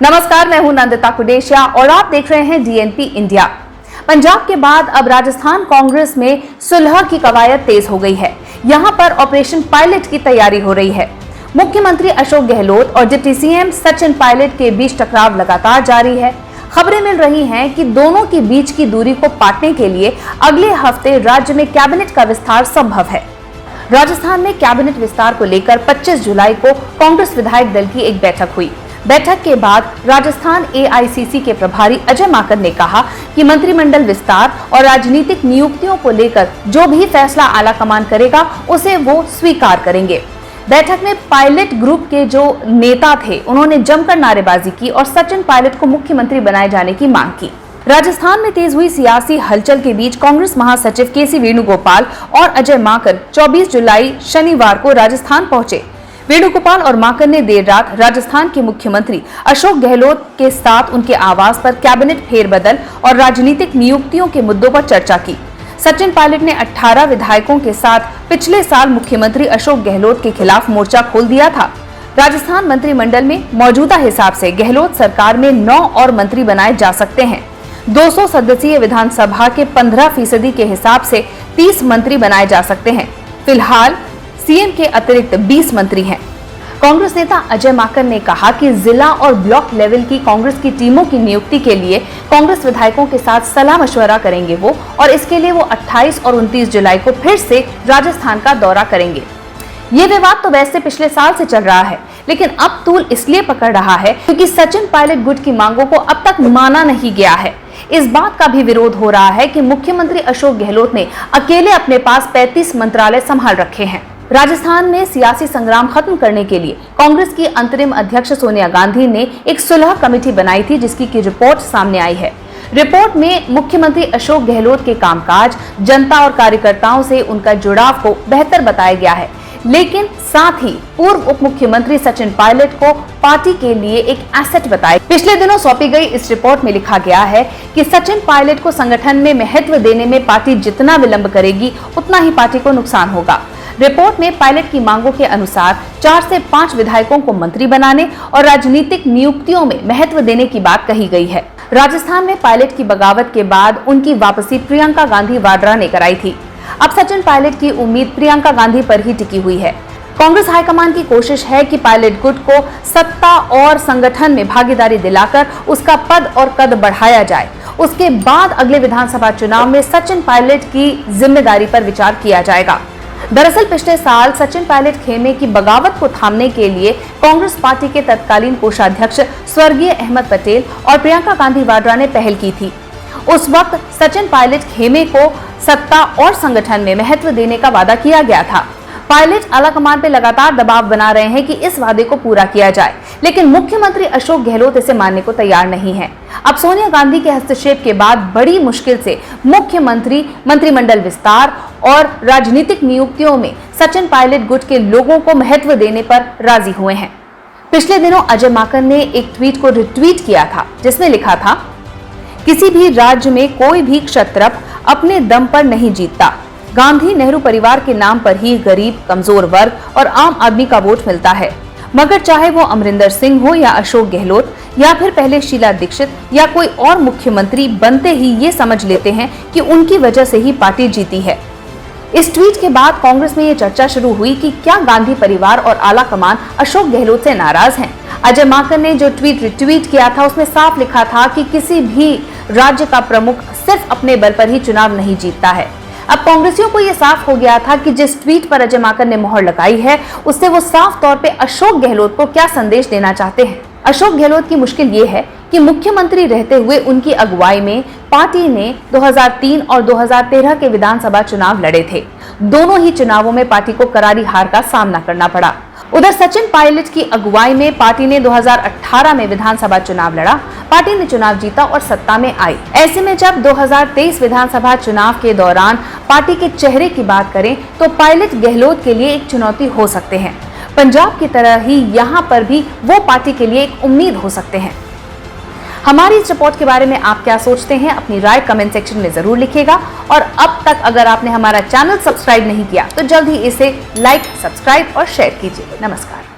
नमस्कार, मैं हूं नंदिता कुडेशिया और आप देख रहे हैं डीएनपी इंडिया। पंजाब के बाद अब राजस्थान कांग्रेस में सुलह की कवायद तेज हो गई है। यहां पर ऑपरेशन पायलट की तैयारी हो रही है। मुख्यमंत्री अशोक गहलोत और डिप्टी सीएम सचिन पायलट के बीच टकराव लगातार जारी है। खबरें मिल रही हैं कि दोनों के बीच की दूरी को पाटने के लिए अगले हफ्ते राज्य में कैबिनेट का विस्तार संभव है। राजस्थान में कैबिनेट विस्तार को लेकर 25 जुलाई को कांग्रेस विधायक दल की एक बैठक हुई। बैठक के बाद राजस्थान एआईसीसी के प्रभारी अजय माकन ने कहा कि मंत्रिमंडल विस्तार और राजनीतिक नियुक्तियों को लेकर जो भी फैसला आलाकमान करेगा उसे वो स्वीकार करेंगे। बैठक में पायलट ग्रुप के जो नेता थे उन्होंने जमकर नारेबाजी की और सचिन पायलट को मुख्यमंत्री बनाए जाने की मांग की। राजस्थान में तेज हुई सियासी हलचल के बीच कांग्रेस महासचिव केसी वेणुगोपाल और अजय माकन 24 जुलाई शनिवार को राजस्थान पहुंचे। वेणुगोपाल और माकन ने देर रात राजस्थान के मुख्यमंत्री अशोक गहलोत के साथ उनके आवास पर कैबिनेट फेरबदल और राजनीतिक नियुक्तियों के मुद्दों पर चर्चा की। सचिन पायलट ने 18 विधायकों के साथ पिछले साल मुख्यमंत्री अशोक गहलोत के खिलाफ मोर्चा खोल दिया था। राजस्थान मंत्रिमंडल में मौजूदा हिसाब से गहलोत सरकार में 9 और मंत्री बनाए जा सकते हैं। 200 सदस्यीय विधानसभा के 15% के हिसाब से 30 मंत्री बनाए जा सकते हैं। फिलहाल सीएम के अतिरिक्त 20 मंत्री हैं। कांग्रेस नेता अजय माकन ने कहा कि जिला और ब्लॉक लेवल की कांग्रेस की टीमों की नियुक्ति के लिए कांग्रेस विधायकों के साथ सलाह मशवरा करेंगे वो, और इसके लिए वो 28 और 29 जुलाई को फिर से राजस्थान का दौरा करेंगे। ये विवाद तो वैसे पिछले साल से चल रहा है, लेकिन अब तूल इसलिए पकड़ रहा है क्योंकि सचिन पायलट गुट की मांगों को अब तक माना नहीं गया है। इस बात का भी विरोध हो रहा है कि मुख्यमंत्री अशोक गहलोत ने अकेले अपने पास 35 मंत्रालय संभाल रखे हैं। राजस्थान में सियासी संग्राम खत्म करने के लिए कांग्रेस की अंतरिम अध्यक्ष सोनिया गांधी ने एक सुलह कमेटी बनाई थी, जिसकी की रिपोर्ट सामने आई है। रिपोर्ट में मुख्यमंत्री अशोक गहलोत के कामकाज, जनता और कार्यकर्ताओं से उनका जुड़ाव को बेहतर बताया गया है, लेकिन साथ ही पूर्व उप मुख्यमंत्री सचिन पायलट को पार्टी के लिए एक एसेट बताया। पिछले दिनों सौंपी गई इस रिपोर्ट में लिखा गया है कि सचिन पायलट को संगठन में महत्व देने में पार्टी जितना विलंब करेगी उतना ही पार्टी को नुकसान होगा। रिपोर्ट में पायलट की मांगों के अनुसार 4 से 5 विधायकों को मंत्री बनाने और राजनीतिक नियुक्तियों में महत्व देने की बात कही गई है। राजस्थान में पायलट की बगावत के बाद उनकी वापसी प्रियंका गांधी वाड्रा ने कराई थी। अब सचिन पायलट की उम्मीद प्रियंका गांधी पर ही टिकी हुई है। कांग्रेस हाईकमान की कोशिश है कि पायलट गुट को सत्ता और संगठन में भागीदारी दिलाकर उसका पद और कद बढ़ाया जाए। उसके बाद अगले विधानसभा चुनाव में सचिन पायलट की जिम्मेदारी पर विचार किया जाएगा। दरअसल पिछले साल सचिन पायलट खेमे की बगावत को थामने के लिए कांग्रेस पार्टी के तत्कालीन कोषाध्यक्ष स्वर्गीय अहमद पटेल और प्रियंका गांधी वाड्रा ने पहल की थी। उस वक्त सचिन पायलट खेमे को सत्ता और संगठन में महत्व देने का वादा किया गया था। पायलट आलाकमान पे लगातार दबाव बना रहे हैं कि इस वादे को पूरा किया जाए, लेकिन मुख्यमंत्री अशोक गहलोत इसे मानने को तैयार नहीं है। अब सोनिया गांधी के हस्तक्षेप के बाद बड़ी मुश्किल से मुख्यमंत्री मंत्रिमंडल विस्तार और राजनीतिक नियुक्तियों में सचिन पायलट गुट के लोगों को महत्व देने पर राजी हुए हैं। पिछले दिनों अजय माकन ने एक ट्वीट को रिट्वीट किया था, जिसमें लिखा था, किसी भी राज्य में कोई भी क्षत्रप अपने दम पर नहीं जीतता। गांधी नेहरू परिवार के नाम पर ही गरीब, कमजोर वर्ग और आम आदमी का वोट मिलता है। मगर चाहे वो अमरिंदर सिंह हो या अशोक गहलोत या फिर पहले शीला दीक्षित या कोई और मुख्यमंत्री बनते ही ये समझ लेते हैं कि उनकी वजह से ही पार्टी जीती है। इस ट्वीट के बाद कांग्रेस में ये चर्चा शुरू हुई कि क्या गांधी परिवार और आला कमान अशोक गहलोत से नाराज हैं। अजय माकन ने जो ट्वीट रिट्वीट किया था उसमें साफ लिखा था कि किसी भी राज्य का प्रमुख सिर्फ अपने बल पर ही चुनाव नहीं जीतता है। अब कांग्रेसियों को यह साफ हो गया था कि जिस ट्वीट पर अजय माकन ने मोहर लगाई है उससे वो साफ तौर पे अशोक गहलोत को क्या संदेश देना चाहते हैं। अशोक गहलोत की मुश्किल ये है कि मुख्यमंत्री रहते हुए उनकी अगुवाई में पार्टी ने 2003 और 2013 के विधानसभा चुनाव लड़े थे। दोनों ही चुनावों में पार्टी को करारी हार का सामना करना पड़ा। उधर सचिन पायलट की अगुवाई में पार्टी ने 2018 में विधानसभा चुनाव लड़ा। पार्टी ने चुनाव जीता और सत्ता में आई। ऐसे में जब 2023 विधानसभा चुनाव के दौरान पार्टी के चेहरे की बात करें तो पायलट गहलोत के लिए एक चुनौती हो सकते हैं। पंजाब की तरह ही यहाँ पर भी वो पार्टी के लिए एक उम्मीद हो सकते हैं। हमारी इस रिपोर्ट के बारे में आप क्या सोचते हैं, अपनी राय कमेंट सेक्शन में जरूर लिखिएगा। और अब तक अगर आपने हमारा चैनल सब्सक्राइब नहीं किया तो जल्द ही इसे लाइक, सब्सक्राइब और शेयर कीजिए। नमस्कार।